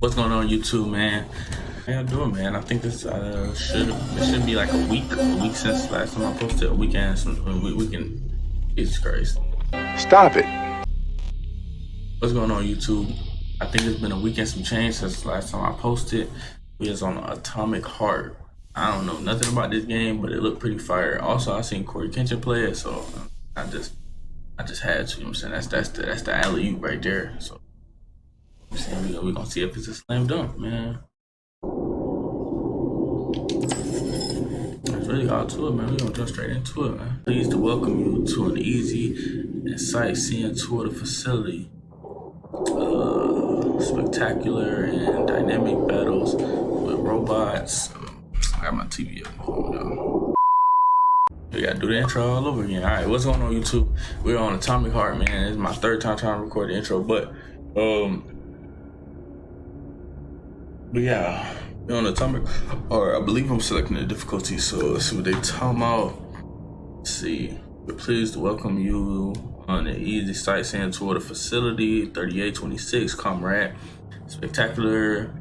What's going on, YouTube, man? How y'all doing, man? I think this should be like a week since last time I posted. A weekend, Jesus Christ. Stop it. What's going on, YouTube? I think it's been a week and some change since the last time I posted. We was on Atomic Heart. I don't know nothing about this game, but it looked pretty fire. Also, I seen Corey Kenshin play it, so I just had to. You know what I'm saying? That's the alley-oop right there. So I'm saying we're gonna see if it's a slam dunk, man. That's really all to it, man. We're gonna jump straight into it, man. Pleased to welcome you to an easy and sightseeing tour of the facility. Spectacular and dynamic battles with robots. I got my TV up. We gotta do the intro all over again. Alright, what's going on, YouTube? We're on Atomic Heart, man. It's my third time trying to record the intro, but yeah, we're on Atomic Heart. I believe I'm selecting the difficulty, so let's see what they talking about. Let's see. We're pleased to welcome you on an easy sightseeing tour of the facility. 3826, comrade. Spectacular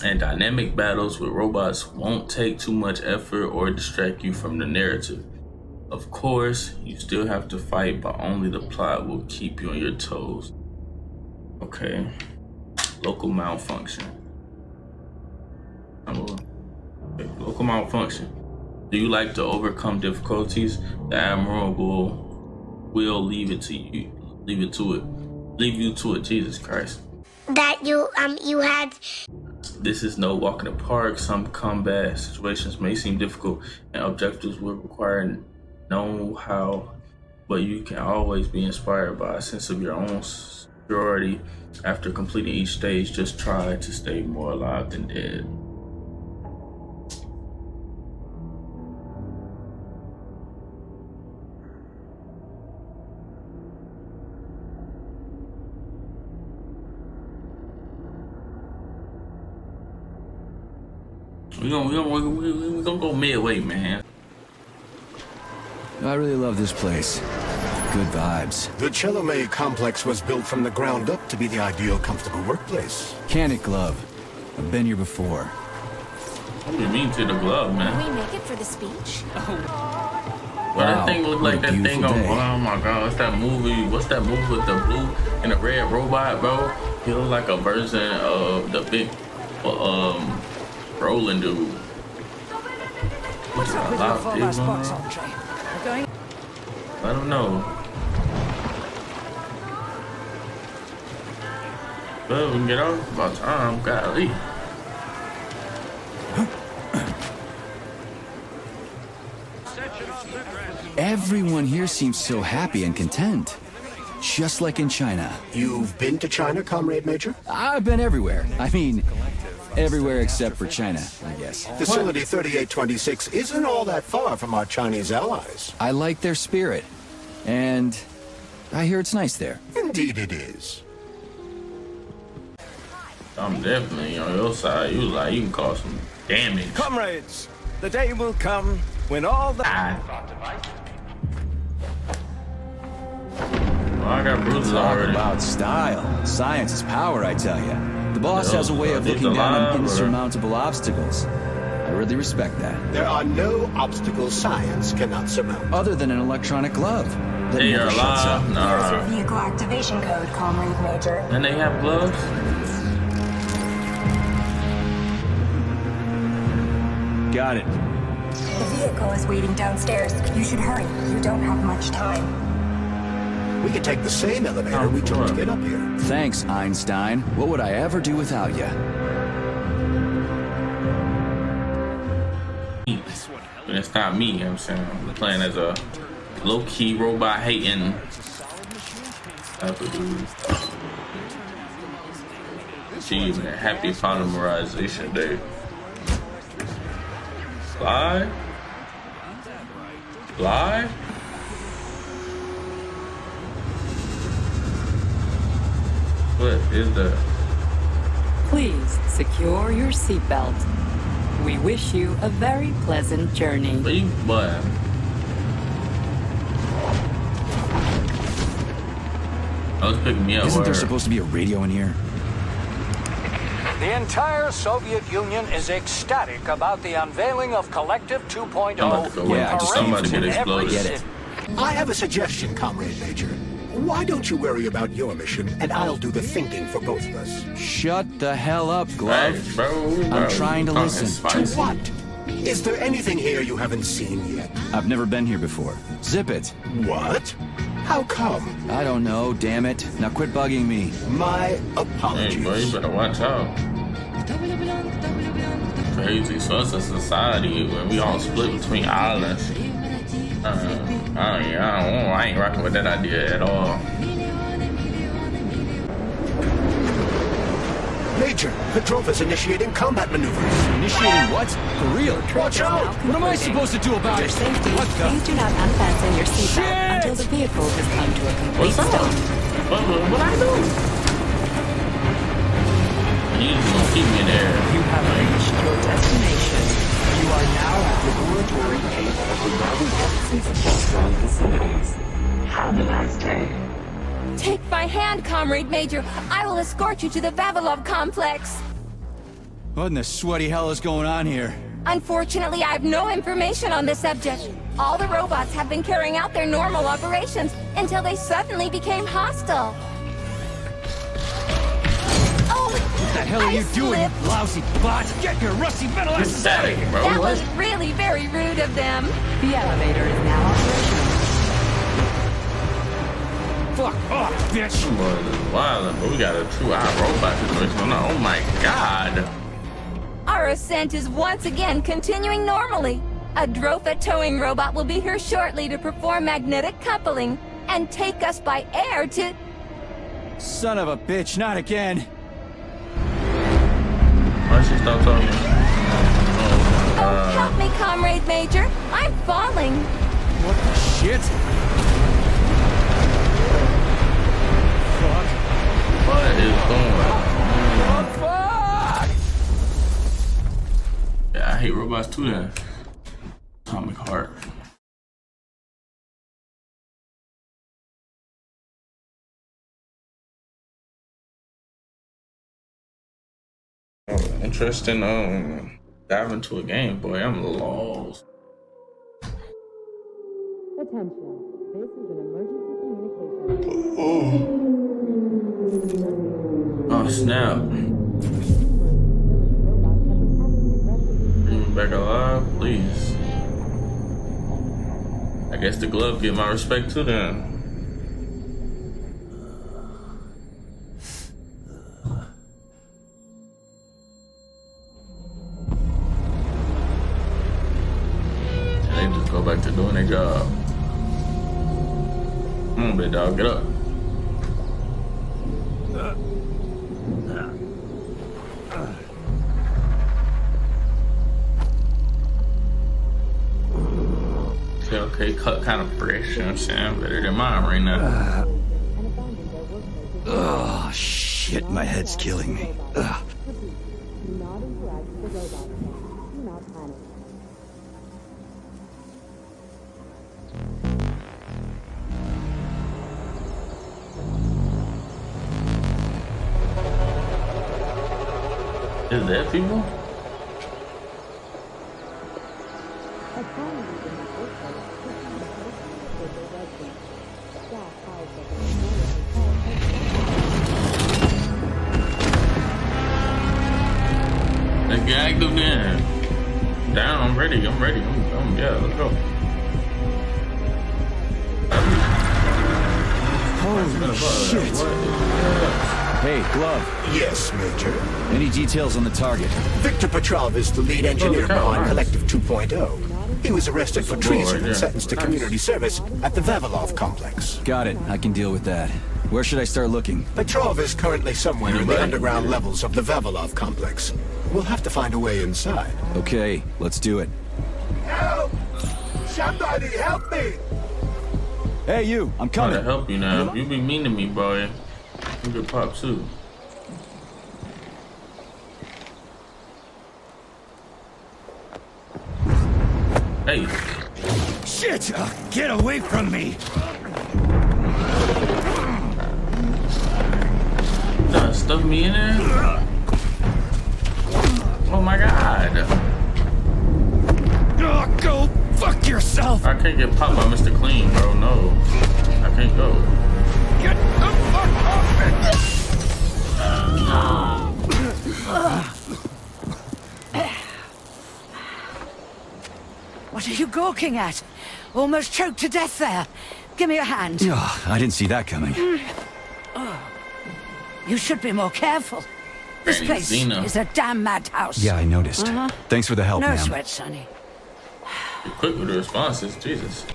and dynamic battles with robots won't take too much effort or distract you from the narrative. Of course, you still have to fight, but only the plot will keep you on your toes. Okay. Local malfunction. Okay. Local malfunction. Do you like to overcome difficulties? The Admiral will leave you to it. Jesus Christ. That you had. This is no walk in the park. Some combat situations may seem difficult and objectives will require know-how, but you can always be inspired by a sense of your own superiority. After completing each stage, just try to stay more alive than dead. We're gonna go midway, man. I really love this place. Good vibes. The Chelomey complex was built from the ground up to be the ideal, comfortable workplace. Can it, glove? I've been here before. What do you mean to the glove, man? Can we make it for the speech? Well, Wow, that thing looked like that thing on. Oh my God, what's that movie? What's that movie with the blue and the red robot, bro? He looks like a version of the big, Roland dude. What's up with your former spots, Andre? We're going. I don't know. Well, we can get off about time, golly. Everyone here seems so happy and content. Just like in China. You've been to China, Comrade Major? I've been everywhere. I mean, everywhere except for China, I guess. Facility 3826 isn't all that far from our Chinese allies. I like their spirit. And I hear it's nice there. Indeed it is. I'm definitely on your side. You can cause some damage. Comrades, the day will come when all the... Well, I got bruises Talk already. about style. Science is power, I tell you. The boss has a way of looking down on insurmountable obstacles. I really respect that. There are no obstacles science cannot surmount. Other than an electronic glove that They are never shuts up. alive. Here's your Nah. vehicle activation code, Comrade Major. And they have gloves. Got it. The vehicle is waiting downstairs. You should hurry. You don't have much time. We could take the same elevator we took to get up here. Thanks, Einstein. What would I ever do without you? But it's not me, you know what I'm saying? I'm playing as a low-key robot hating type of dude. Achievement, happy polymerization day. Fly? Fly? What is that? Please secure your seatbelt. We wish you a very pleasant journey. But I was picking me up. Isn't there supposed to be a radio in here? The entire Soviet Union is ecstatic about the unveiling of Collective 2.0. Yeah, I just somebody in get every exploded. Get it. city. I have a suggestion, Comrade Major. Why don't you worry about your mission, and I'll do the thinking for both of us? Shut the hell up, Glove. Hey, bro, I'm trying to listen. To what? Is there anything here you haven't seen yet? I've never been here before. Zip it. What? How come? I don't know, damn it. Now quit bugging me. My Hey, apologies. bro, you better watch out. Crazy. So it's a society where we all split between islands. I ain't rocking with that idea at all. Major, Petrov is initiating combat maneuvers. Initiating what? For real? Watch out! What am I supposed to do about For it? safety, What the? please do not unfasten your Shit! seatbelt until the vehicle has come to a complete What's up? stop. What I do? You just gonna keep me there. You have reached your destination. You are now at Laboratory 8 of the Naval Office's Pt1 facilities. Have a nice day. Take my hand, Comrade Major. I will escort you to the Vavilov complex. What in the sweaty hell is going on here? Unfortunately, I have no information on the subject. All the robots have been carrying out their normal operations until they suddenly became hostile. Oh, What the hell are you doing, you slipped. lousy bot? Get your rusty metal ass out of Static, here! bro. That was really very rude of them. The elevator is now operational. Fuck off, bitch! Boy, this is wild, but we got a 2-hour robot situation going on. Oh my god. Our ascent is once again continuing normally. A Drofa towing robot will be here shortly to perform magnetic coupling and take us by air to... Son of a bitch, not again! Why she stop talking? Oh, help me, Comrade Major. I'm falling. What the shit? Fuck. What is going on? Fuck! Yeah, I hate robots too then. Atomic Heart. Oh, interesting, dive into a game, boy. I'm lost. Attention. This is an emergency communication. Oh snap. Bring me back alive, please. I guess the glove get my respect too then. They just go back to doing their job. Come on, big dog, get up. Okay, cut kind of fresh, you know what I'm saying? Better than mine right now. Oh, shit, my head's killing me. Ugh. Is that people? Let's get active then. Down, I'm ready. Yeah, let's go. Holy shit! Hey, Glove, Yes, Major. any details on the target? Victor Petrov is the lead engineer behind Collective 2.0. He was arrested for treason and sentenced to community service at the Vavilov complex. Got it, I can deal with that. Where should I start looking? Petrov is currently somewhere in the underground levels of the Vavilov complex. We'll have to find a way inside. Okay, let's do it. Help! Somebody help me! Hey, you, I'm I'm trying to coming. help you now. You be mean to me, boy. You get popped too. Hey. Shit! Get away from me! Stuff me in there? Oh, go fuck yourself! I can't get popped by Mr. Clean, bro. No. I can't go. Get the fuck off me! What are you gawking at? Almost choked to death there. Give me a hand. Oh, I didn't see that coming. You should be more careful. This Granny place Zena. is a damn madhouse. Yeah, I noticed. Thanks for the help, No ma'am. sweat, Sonny. Be quick with the responses. Jesus.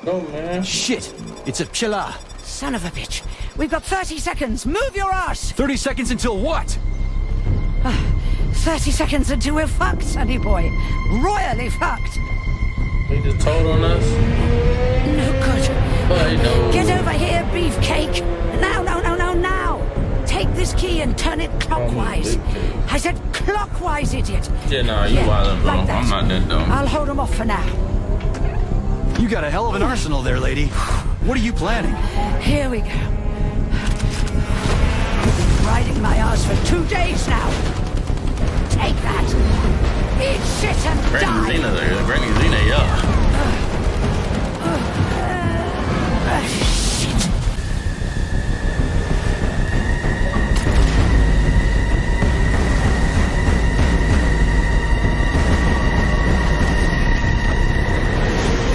Go, man. Shit! It's a chilla. Son of a bitch. We've got 30 seconds. Move your ass. 30 seconds until what? 30 seconds until we're fucked, Sonny boy. Royally fucked. He just told on us. No good. But no. Get over here, beefcake. Now, now, now, now, now. Take this key and turn it clockwise. I said clockwise, idiot. Yeah, nah, you wildin', bro. like that. I'm not that dumb. I'll hold him off for now. You got a hell of an arsenal there, lady. What are you planning? Here we go. Riding my ass for 2 days now. Take that. Eat shit and Granny die. Zena there. Granny Zena, yeah. Shit.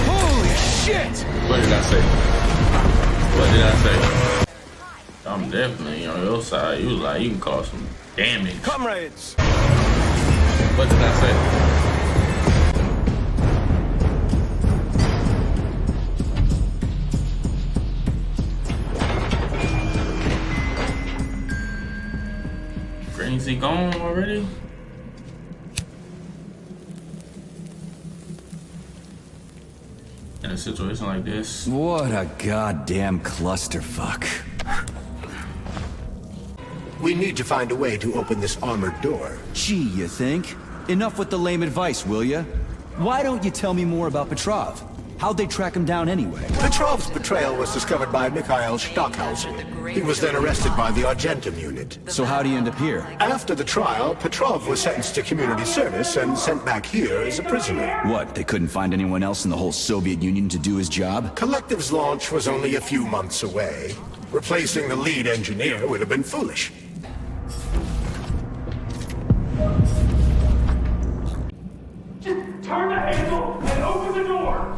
Holy shit! What did I say? What did I say? I'm definitely on your side. You like, you can cause some damage. Comrades! What did I say? Granny Z gone already? In a situation like this. What a goddamn clusterfuck. We need to find a way to open this armored door. Gee, you think? Enough with the lame advice, will ya? Why don't you tell me more about Petrov? How'd they track him down anyway? Petrov's betrayal was discovered by Mikhail Stockhausen. He was then arrested by the Argentum unit. So how'd he end up here? After the trial, Petrov was sentenced to community service and sent back here as a prisoner. What, they couldn't find anyone else in the whole Soviet Union to do his job? Collective's launch was only a few months away. Replacing the lead engineer would have been foolish. Turn the handle and open the door!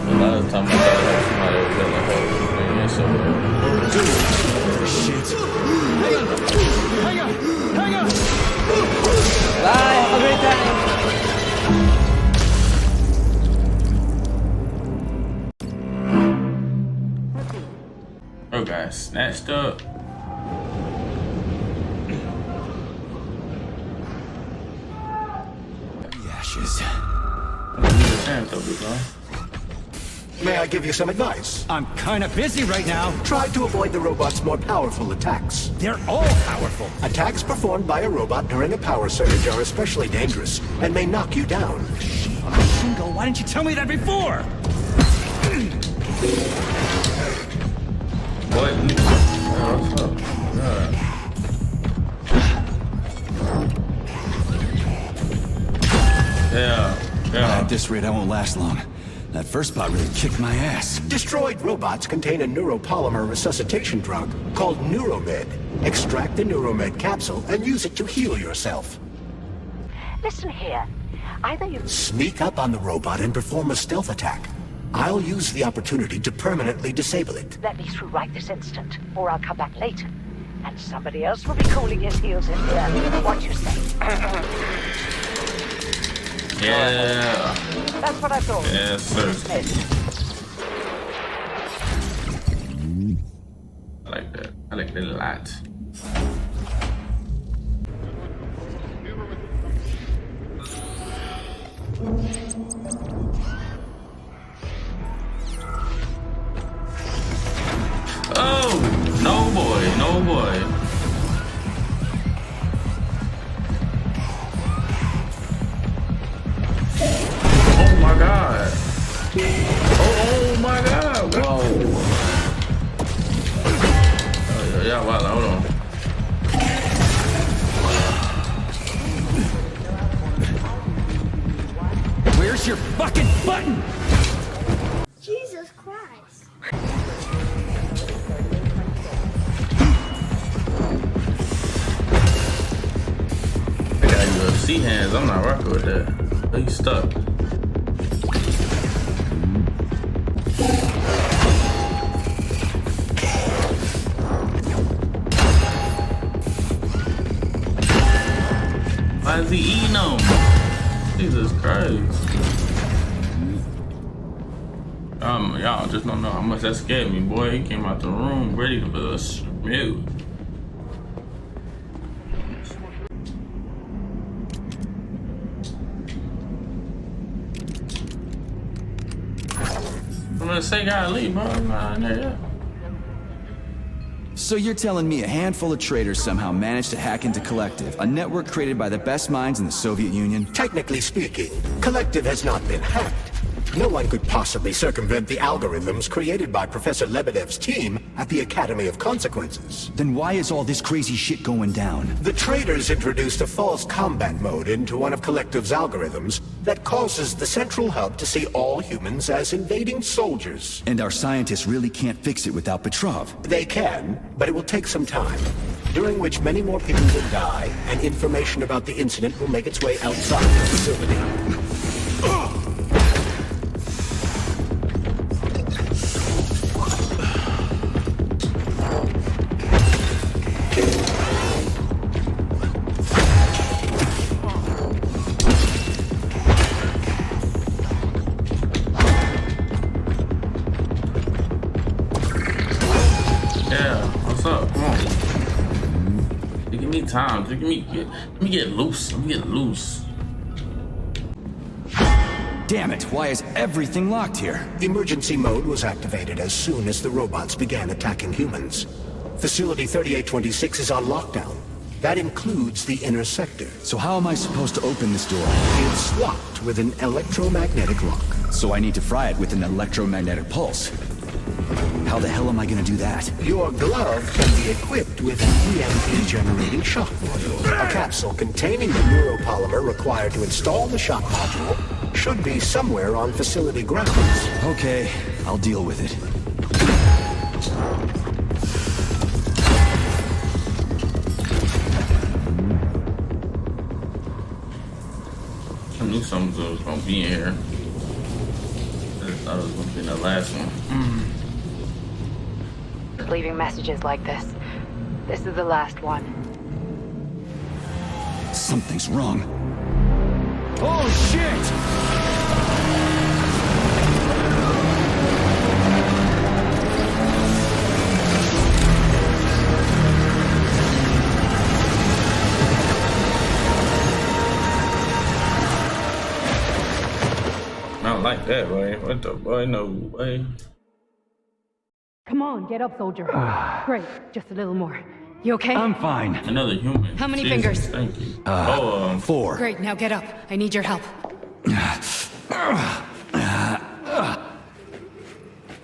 Last time I thought somebody was in the whole thing somewhere. Shit. Hang on! Hang on! Bye, have a great time. Oh, guys, snatched up. The ashes. May I give you some advice? I'm kinda busy right now. Try to avoid the robot's more powerful attacks. They're all powerful. Attacks performed by a robot during a power surge are especially dangerous and may knock you down. Shingo, why didn't you tell me that before? What? What's up? Yeah. At this rate, I won't last long. That first spot really kicked my ass. Destroyed robots contain a neuropolymer resuscitation drug called Neuromed. Extract the Neuromed capsule and use it to heal yourself. Listen here. Either you... Sneak up on the robot and perform a stealth attack. I'll use the opportunity to permanently disable it. Let me through right this instant, or I'll come back later. And somebody else will be cooling his heels in here. What you say? Yeah. That's what I thought. Yes, sir. I like that. I like that a lot. Oh, no boy, no boy. Oh my god. Oh my god. Whoa. y'all wild. Hold on. Where's your fucking button? Jesus Christ. I got UFC hands. I'm not rocking with that. Oh, you stuck. Why is he eating them? Jesus Christ. Y'all just don't know how much that scared me, boy. He came out the room ready to smooth. I'm gonna say gotta leave, bro. I'm not in there yet. So you're telling me a handful of traitors somehow managed to hack into Collective, a network created by the best minds in the Soviet Union? Technically speaking, Collective has not been hacked. No one could possibly circumvent the algorithms created by Professor Lebedev's team at the Academy of Consequences. Then why is all this crazy shit going down? The traitors introduced a false combat mode into one of Collective's algorithms that causes the central hub to see all humans as invading soldiers. And our scientists really can't fix it without Petrov. They can, but it will take some time, during which many more people will die, and information about the incident will make its way outside the facility. Time. Let me get loose. Let me get loose. Damn it, why is everything locked here? Emergency mode was activated as soon as the robots began attacking humans. Facility 3826 is on lockdown. That includes the inner sector. So how am I supposed to open this door? It's locked with an electromagnetic lock. So I need to fry it with an electromagnetic pulse. How the hell am I gonna do that? Your glove can be equipped with an EMP-generating shock module. A capsule containing the neuropolymer required to install the shock module should be somewhere on facility grounds. Okay, I'll deal with it. I knew something was gonna be in here. I just thought it was gonna be in the last one. Leaving messages like this. This is the last one. Something's wrong. Oh shit! Not like that, boy. What the boy? No way. Come on, get up, soldier. Great, just a little more. You okay? I'm fine. Another human. How many Jesus, fingers? Thank you. 4. Great, now get up. I need your help.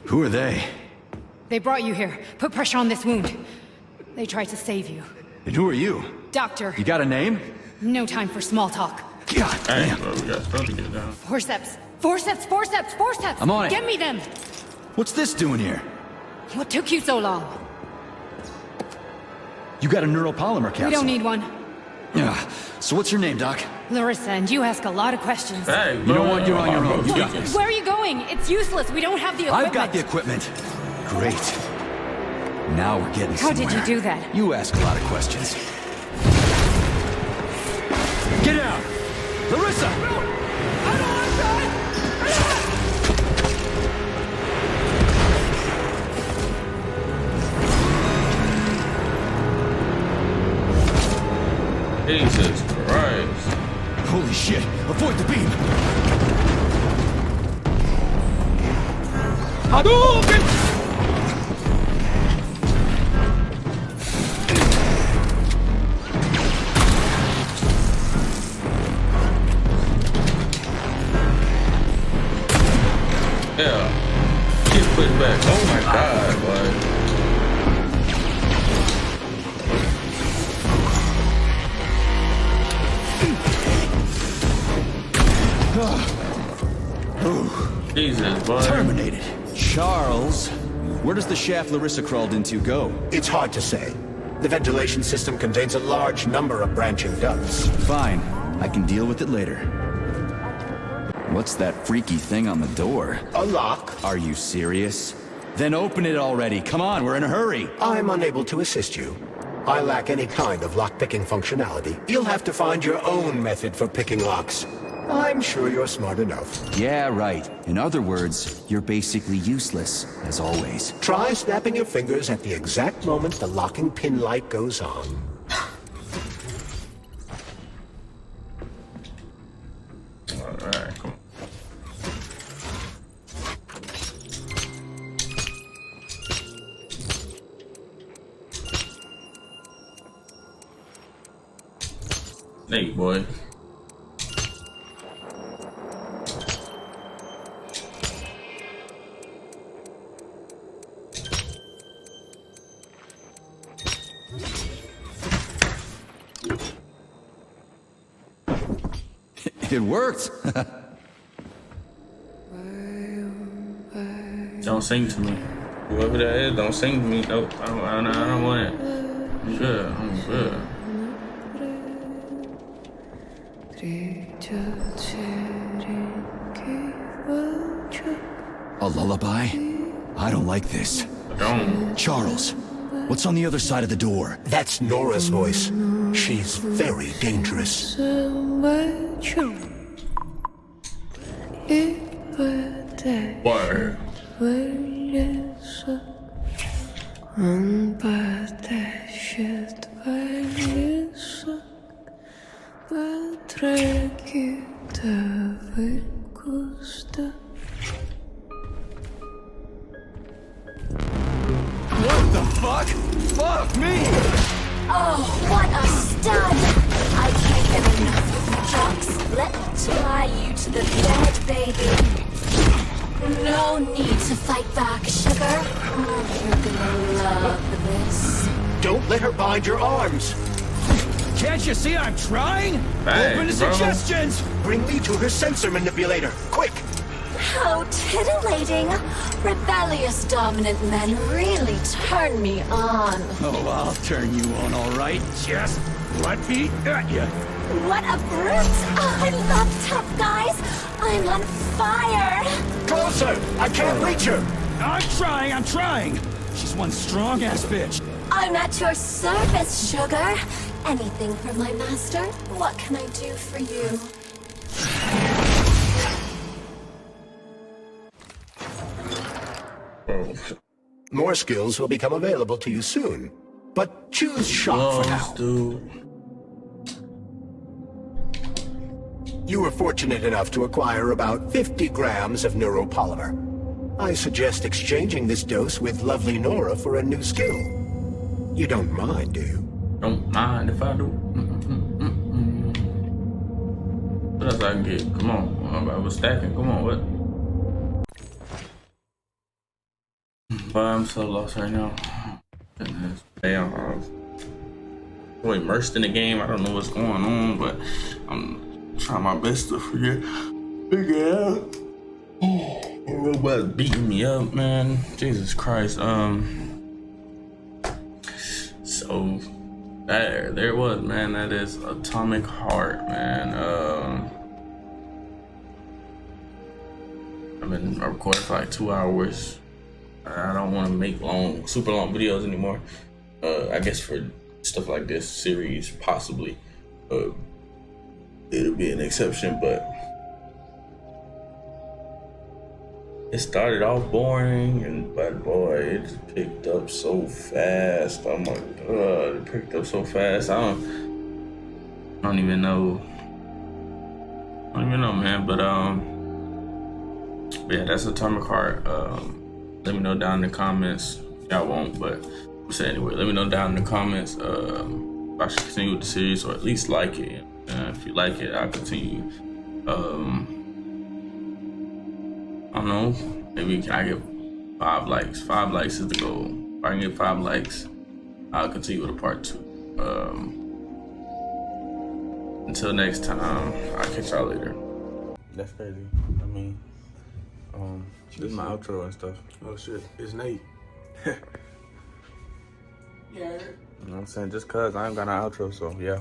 Who are they? They brought you here. Put pressure on this wound. They tried to save you. And who are you? Doctor. You got a name? No time for small talk. God damn. Bro, we got stuff to get down. Forceps. Forceps, forceps, forceps! I'm on it. Get me them! What's this doing here? What took you so long? You got a neuropolymer capsule. We don't need one. Yeah. So what's your name, Doc? Larissa, and you ask a lot of questions. Hey, You know what? You're on your own. You got this. Where are you going? It's useless. We don't have the equipment. I've got the equipment. Great. Now we're getting How somewhere. did you do that? You ask a lot of questions. Get out! Larissa! I don't want that! Jesus Christ. Holy shit! Avoid the beam! Hadouken! Yeah. Get put back. Oh my God, boy. this, boy. Terminated. Charles, where does the shaft Larissa crawled into go? It's hard to say. The ventilation system contains a large number of branching ducts. Fine. I can deal with it later. What's that freaky thing on the door? A lock. Are you serious? Then open it already. Come on, we're in a hurry. I'm unable to assist you. I lack any kind of lock-picking functionality. You'll have to find your own method for picking locks. I'm sure you're smart enough. Yeah, right. In other words, you're basically useless, as always. Try snapping your fingers at the exact moment the locking pin light goes on. Alright, come on. Hey, boy. It worked. Don't sing to me. Whoever that is, don't sing to me. Nope, I don't want it. I'm good. I'm good. A lullaby? I don't like this. Don't. Charles, what's on the other side of the door? That's Nora's voice. She's very dangerous. Word. What the fuck? Fuck me! Oh, what a stud! I can't get enough of you jocks. Let me tie you to the bed, baby. No need to fight back, sugar. You're gonna love this. Don't let her bind your arms. Can't you see I'm trying? Hey, Open to bro. suggestions! Bring me to her sensor manipulator, quick! How titillating! Rebellious dominant men really turn me on. Oh, I'll turn you on, all right. Just let me at you. What a brute! Oh, I love tough guys. I'm on fire. Closer! I can't reach her! I'm trying. She's one strong-ass bitch. I'm at your service, sugar. Anything for my master? What can I do for you? More skills will become available to you soon. But choose shock for now. Dude. You were fortunate enough to acquire about 50 grams of neuropolymer. I suggest exchanging this dose with lovely Nora for a new skill. You don't mind, do you? Don't mind if I do. What else I can get? Come on. I was stacking. Come on, what? But I'm so lost right now. Goodness. Damn. I'm so immersed in the game. I don't know what's going on, but I'm trying my best to figure it out. The robot's beating me up, man. Jesus Christ. So there it was, man. That is Atomic Heart, man. I've been recording for like 2 hours. I don't want to make super long videos anymore. I guess for stuff like this series, possibly it'll be an exception, but it started off boring, but boy, it just picked up so fast. Oh my god, it picked up so fast. I don't even know. Man. But yeah, that's Atomic Heart. Let me know down in the comments. Y'all won't, but I'm saying anyway. Let me know down in the comments if I should continue with the series or at least like it. If you like it, I'll continue. I don't know. Maybe I get 5 likes. 5 likes is the goal. If I can get 5 likes, I'll continue with a part 2. Until next time, I'll catch y'all later. That's crazy. I mean, This is my outro and stuff. Oh shit, it's Nate. You know what I'm saying? Just cause I ain't got an outro, so yeah.